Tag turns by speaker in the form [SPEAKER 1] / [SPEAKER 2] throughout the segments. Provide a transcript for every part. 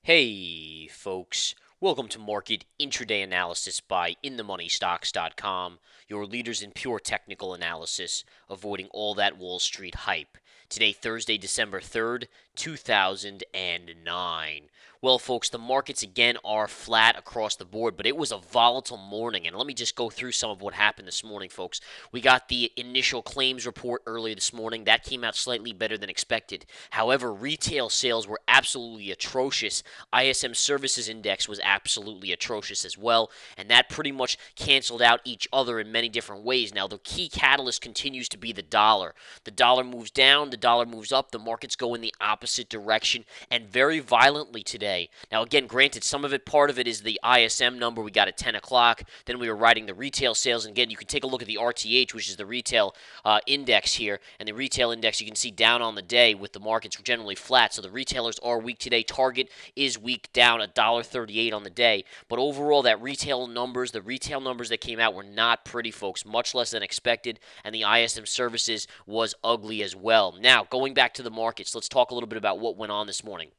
[SPEAKER 1] Hey, folks. Welcome to Market Intraday Analysis by InTheMoneyStocks.com, your leaders in pure technical analysis, avoiding all that Wall Street hype. Today, Thursday, December 3rd, 2009. Well, folks, the markets again are flat across the board, but it was a volatile morning. And let me just go through some of what happened this morning, folks. We got the initial claims report earlier this morning. That came out slightly better than expected. However, retail sales were absolutely atrocious. ISM Services Index was absolutely atrocious as well, and that pretty much canceled out each other in many different ways. Now, the key catalyst continues to be the dollar. The dollar moves down, the dollar moves up, the markets go in the opposite direction, and very violently today. Now, again, granted, some of it, part of it is the ISM number we got at 10 o'clock. Then we were writing the retail sales, and again, you can take a look at the RTH, which is the retail index here, and the retail index you can see down on the day with the markets generally flat. So the retailers are weak today. Target is weak, down $1.38 on the day. But overall, the retail numbers that came out were not pretty, folks, much less than expected. And the ISM services was ugly as well. Now, going back to the markets, let's talk a little bit about what went on this morning.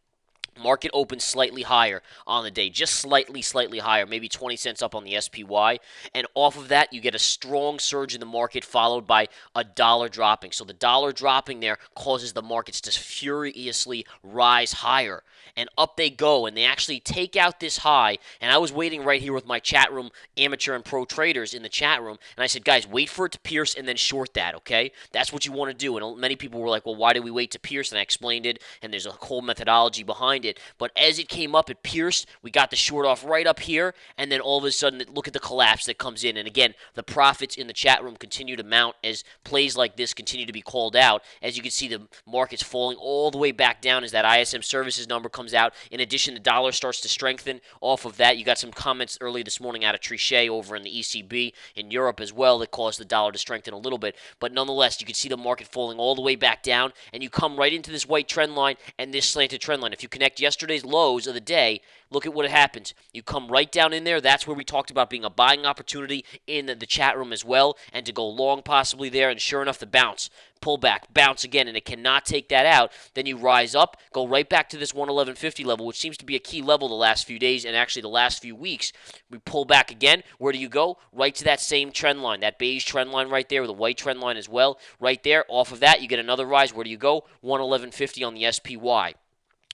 [SPEAKER 1] Market opened slightly higher on the day, just slightly higher, maybe 20 cents up on the SPY. And off of that, you get a strong surge in the market followed by a dollar dropping. So the dollar dropping there causes the markets to furiously rise higher. And up they go, and they actually take out this high. And I was waiting right here with my chat room, amateur and pro traders in the chat room. And I said, guys, wait for it to pierce and then short that, okay? That's what you want to do. And many people were like, well, why did we wait to pierce? And I explained it, and there's a whole methodology behind it. But as it came up, it pierced. We got the short off right up here, and then all of a sudden, look at the collapse that comes in. And again, the profits in the chat room continue to mount as plays like this continue to be called out. As you can see, the market's falling all the way back down as that ISM services number comes out. In addition, the dollar starts to strengthen. Off of that, you got some comments early this morning out of Trichet over in the ECB in Europe as well that caused the dollar to strengthen a little bit. But nonetheless, you can see the market falling all the way back down, and you come right into this white trend line and this slanted trend line. If you connect yesterday's lows of the day, look at what happens. You come right down in there. That's where we talked about being a buying opportunity in the chat room as well, and to go long possibly there. And sure enough, the bounce, pull back, bounce again, and it cannot take that out. Then you rise up, go right back to this 111.50 level, which seems to be a key level the last few days and actually the last few weeks. We pull back again. Where do you go? Right to that same trend line, that beige trend line right there, with a white trend line as well. Right there, off of that, you get another rise. Where do you go? 111.50 on the SPY.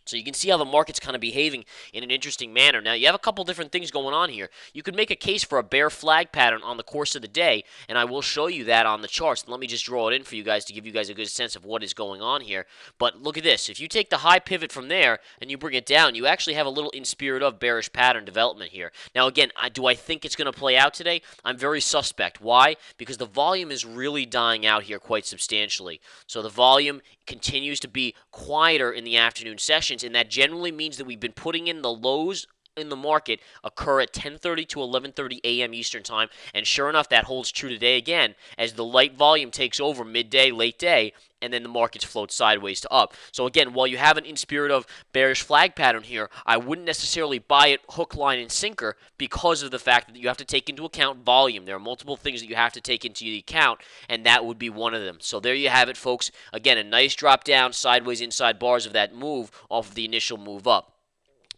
[SPEAKER 1] So you can see how the market's kind of behaving in an interesting manner. Now, you have a couple different things going on here. You could make a case for a bear flag pattern on the course of the day, and I will show you that on the charts. Let me just draw it in for you guys to give you guys a good sense of what is going on here. But look at this. If you take the high pivot from there and you bring it down, you actually have a little in spirit of bearish pattern development here. Now, again, do I think it's going to play out today? I'm very suspect. Why? Because the volume is really dying out here quite substantially. So the volume continues to be quieter in the afternoon sessions, and that generally means that we've been putting in the lows in the market occur at 10:30 to 11:30 a.m. Eastern Time, and sure enough, that holds true today again as the light volume takes over midday, late day, and then the markets float sideways to up. So again, while you have an in spirit of bearish flag pattern here, I wouldn't necessarily buy it hook, line, and sinker because of the fact that you have to take into account volume. There are multiple things that you have to take into the account, and that would be one of them. So there you have it, folks. Again, a nice drop down, sideways inside bars of that move off of the initial move up.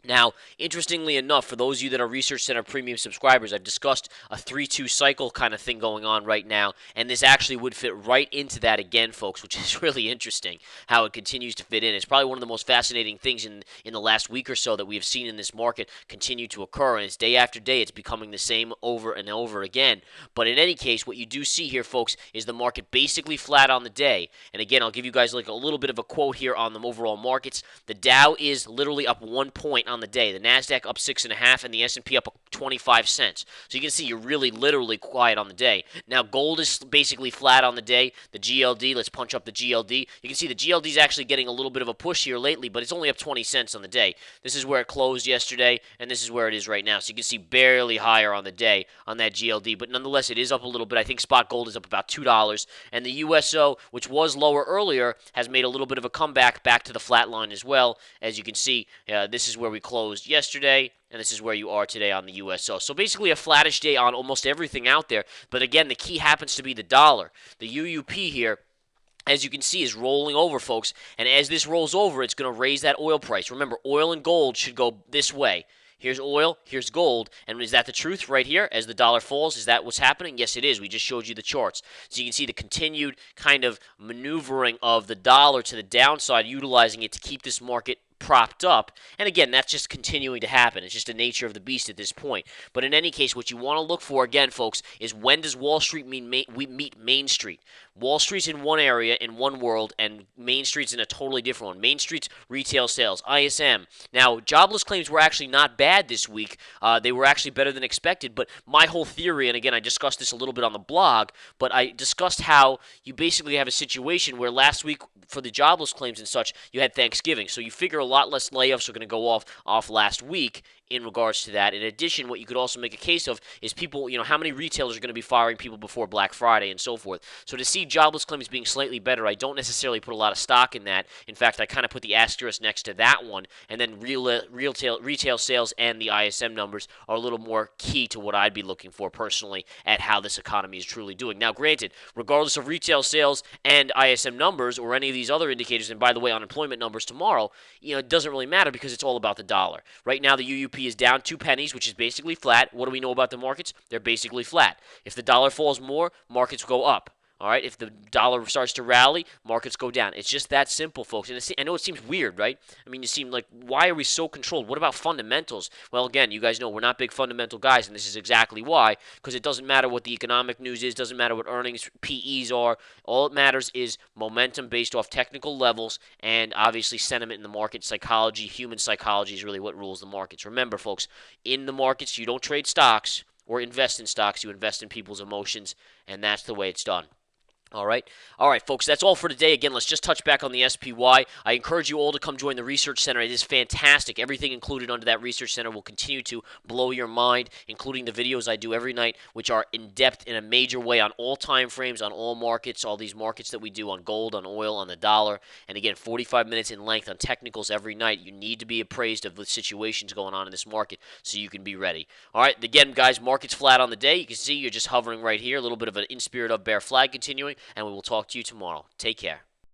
[SPEAKER 1] Now, interestingly enough, for those of you that are Research Center Premium subscribers, I've discussed a 3-2 cycle kind of thing going on right now, and this actually would fit right into that again, folks, which is really interesting how it continues to fit in. It's probably one of the most fascinating things in the last week or so that we have seen in this market continue to occur, and it's day after day, it's becoming the same over and over again. But in any case, what you do see here, folks, is the market basically flat on the day. And again, I'll give you guys like a little bit of a quote here on the overall markets. The Dow is literally up 1 point on the day. The Nasdaq up 6.5, and the S&P up 25 cents. So you can see you're really literally quiet on the day. Now gold is basically flat on the day. The GLD, let's punch up the GLD. You can see the GLD is actually getting a little bit of a push here lately, but it's only up 20 cents on the day. This is where it closed yesterday, and this is where it is right now. So you can see barely higher on the day on that GLD, but nonetheless it is up a little bit. I think spot gold is up about $2, and the USO, which was lower earlier, has made a little bit of a comeback back to the flat line as well. As you can see, this is where we closed yesterday, and this is where you are today on the USO. So basically a flattish day on almost everything out there. But again, the key happens to be the dollar. The UUP here as you can see, is rolling over, folks. And as this rolls over, it's going to raise that oil price. Remember, oil and gold should go this way. Here's oil, here's gold. And is that the truth right here as the dollar falls? Is that what's happening? Yes, it is. We just showed you the charts. So you can see the continued kind of maneuvering of the dollar to the downside, utilizing it to keep this market propped up. And again, that's just continuing to happen. It's just the nature of the beast at this point. But in any case, what you want to look for, again, folks, is when does Wall Street meet Main Street? Wall Street's in one area, in one world, and Main Street's in a totally different one. Main Street's retail sales, ISM. Now, jobless claims were actually not bad this week. They were actually better than expected. But my whole theory, and again, I discussed this a little bit on the blog, but I discussed how you basically have a situation where last week for the jobless claims and such, you had Thanksgiving. So you figure a lot less layoffs are going to go off last week in regards to that. In addition, what you could also make a case of is people, how many retailers are going to be firing people before Black Friday and so forth. So to see jobless claims being slightly better, I don't necessarily put a lot of stock in that. In fact, I kind of put the asterisk next to that one, and then retail sales and the ISM numbers are a little more key to what I'd be looking for personally at how this economy is truly doing. Now, granted, regardless of retail sales and ISM numbers or any of these other indicators, and by the way, unemployment numbers tomorrow, it doesn't really matter because it's all about the dollar. Right now, the UUP is down 2 pennies, which is basically flat. What do we know about the markets? They're basically flat. If the dollar falls more, markets go up. All right, if the dollar starts to rally, markets go down. It's just that simple, folks. And I know it seems weird, right? I mean, you seem like, why are we so controlled? What about fundamentals? Well, again, you guys know we're not big fundamental guys, and this is exactly why, because it doesn't matter what the economic news is, doesn't matter what earnings, PEs are. All it matters is momentum based off technical levels and obviously sentiment in the market, psychology, human psychology is really what rules the markets. Remember, folks, in the markets, you don't trade stocks or invest in stocks, you invest in people's emotions, and that's the way it's done. All right, folks, that's all for today. Again, let's just touch back on the SPY. I encourage you all to come join the Research Center. It is fantastic. Everything included under that Research Center will continue to blow your mind, including the videos I do every night, which are in-depth in a major way on all time frames, on all markets, all these markets that we do on gold, on oil, on the dollar. And again, 45 minutes in length on technicals every night. You need to be appraised of the situations going on in this market so you can be ready. All right, again, guys, market's flat on the day. You can see you're just hovering right here. A little bit of an in spirit of bear flag continuing. And we will talk to you tomorrow. Take care.